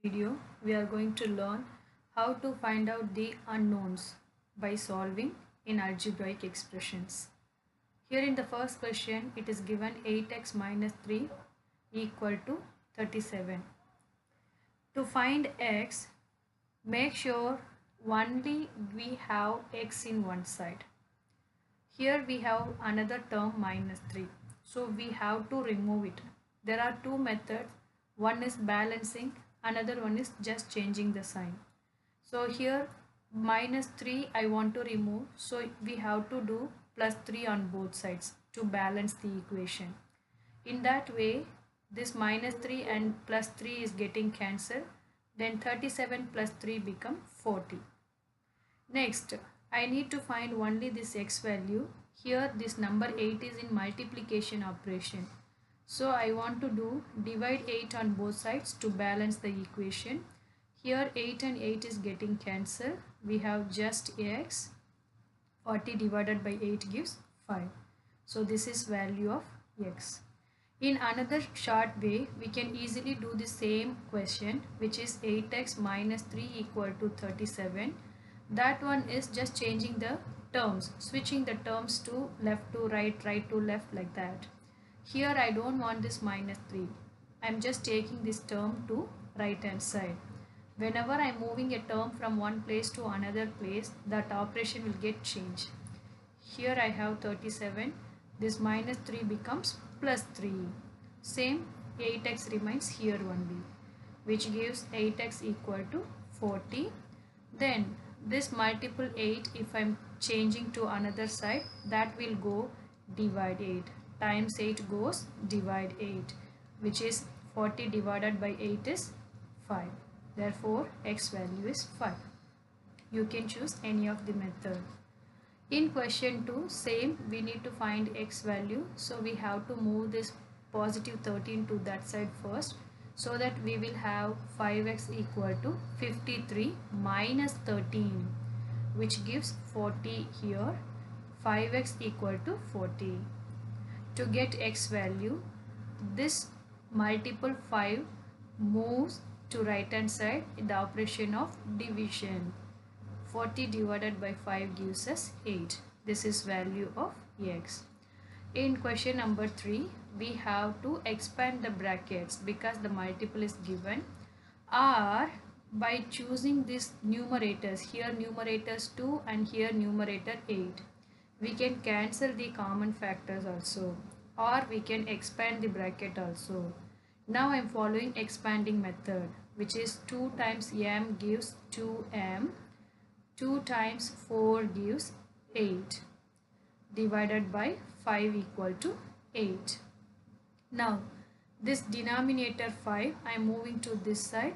video, we are going to learn how to find out the unknowns by solving in algebraic expressions. Here in the first question, it is given 8x minus 3 equal to 37. To find x, make sure only we have x in one side. Here we have another term minus 3. So we have to remove it. There are two methods. One is balancing, another one is just changing the sign. So here minus 3 I want to remove. So we have to do plus 3 on both sides to balance the equation. In that way, this minus 3 and plus 3 is getting cancelled. Then 37 plus 3 become 40. Next, I need to find only this x value. Here this number 8 is in multiplication operation. So I want to do divide 8 on both sides to balance the equation. Here 8 and 8 is getting cancelled. We have just x. 40 divided by 8 gives 5. So this is value of x. In another short way, we can easily do the same question, which is 8x minus 3 equal to 37. That one is just changing the terms, switching the terms to left to right, right to left, like that. Here I don't want this minus 3. I'm just taking this term to right hand side. Whenever I'm moving a term from one place to another place, that operation will get changed. Here I have 37. This minus 3 becomes plus 3. Same 8x remains here only, which gives 8x equal to 40. Then this multiple 8, if I'm changing to another side, that will go divide 8. Times 8 goes divide 8, which is 40 divided by 8 is 5. Therefore, x value is 5. You can choose any of the method. In question 2, same, we need to find x value. So we have to move this positive 13 to that side first, so that we will have 5x equal to 53 minus 13, which gives 40 here. 5x equal to 40. To get x value, this multiple 5 moves to right hand side in the operation of division. 40 divided by 5 gives us 8. This is value of x. In question number 3, we have to expand the brackets because the multiple is given, or by choosing these numerators, here numerators 2 and here numerator 8. We can cancel the common factors also, or we can expand the bracket also. Now I am following expanding method, which is 2 times m gives 2m, 2 times 4 gives 8, divided by 5 equal to 8. Now this denominator 5, I am moving to this side,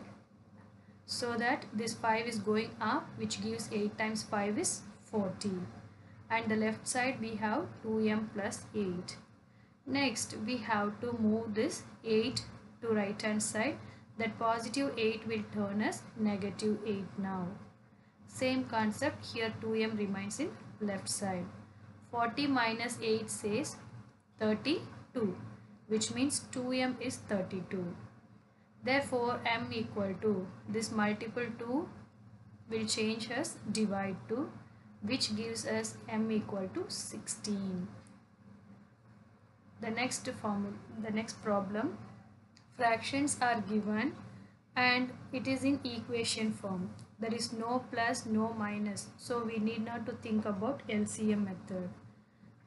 so that this 5 is going up, which gives 8 times 5 is 40. And the left side we have 2m plus 8. Next we have to move this 8 to right hand side. That positive 8 will turn as negative 8 now. Same concept, here 2m remains in left side. 40 minus 8 says 32, which means 2m is 32. Therefore m equal to, this multiple 2 will change as divide 2, which gives us m equal to 16. The next problem, fractions are given and it is in equation form. There is no plus, no minus, so we need not to think about LCM method.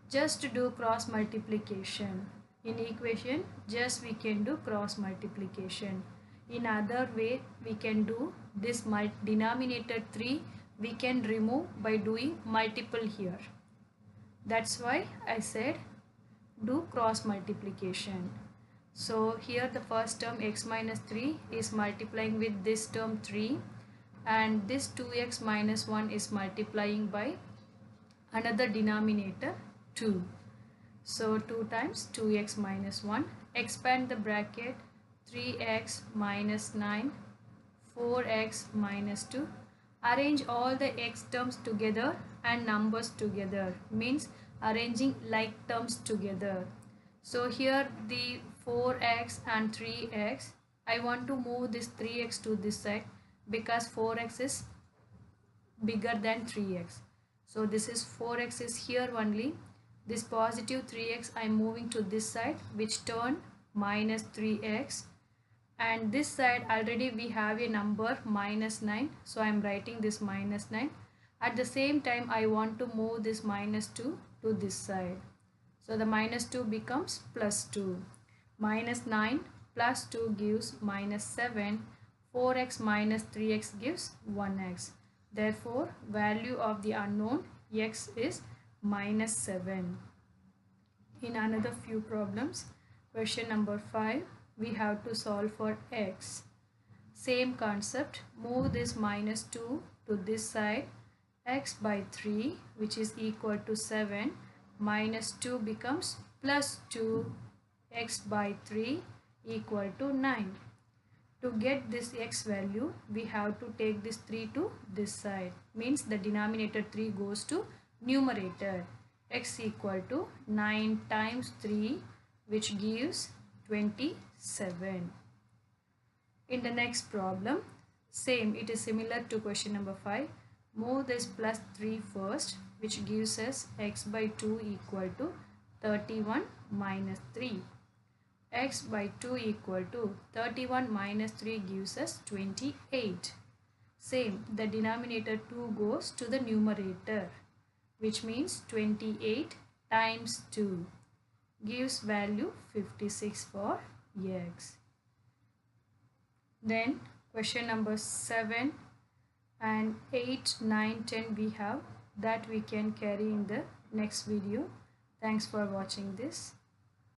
Just to do cross multiplication. In equation, just we can do cross multiplication. In other way, we can do this denominator 3, we can remove by doing multiple here. That's why I said do cross multiplication. So here the first term x minus 3 is multiplying with this term 3, and this 2x minus 1 is multiplying by another denominator 2. So 2 times 2x minus 1. Expand the bracket, 3x minus 9, 4x minus 2. Arrange all the x terms together and numbers together, means arranging like terms together. So here the 4x and 3x I want to move this 3x to this side because 4x is bigger than 3x. So this is 4x is here only. This positive 3x I am moving to this side, which turn minus 3x. And this side already we have a number minus 9. So I am writing this minus 9. At the same time I want to move this minus 2 to this side. So the minus 2 becomes plus 2. Minus 9 plus 2 gives minus 7. 4x minus 3x gives 1x. Therefore, value of the unknown x is minus 7. In another few problems, question number 5, we have to solve for x. Same concept, move this minus 2 to this side, x by 3, which is equal to 7, minus 2 becomes plus 2, x by 3 equal to 9. To get this x value, we have to take this 3 to this side. Means the denominator 3 goes to numerator. X equal to 9 times 3, which gives 27. In the next problem, same, it is similar to question number 5. Move this plus 3 first, which gives us x by 2 equal to 31 minus 3. X by 2 equal to 31 minus 3 gives us 28. Same, the denominator 2 goes to the numerator, which means 28 times 2 gives value 56 for x. Then question number 7 and 8, 9, 10 we have that we can carry in the next video. Thanks for watching this.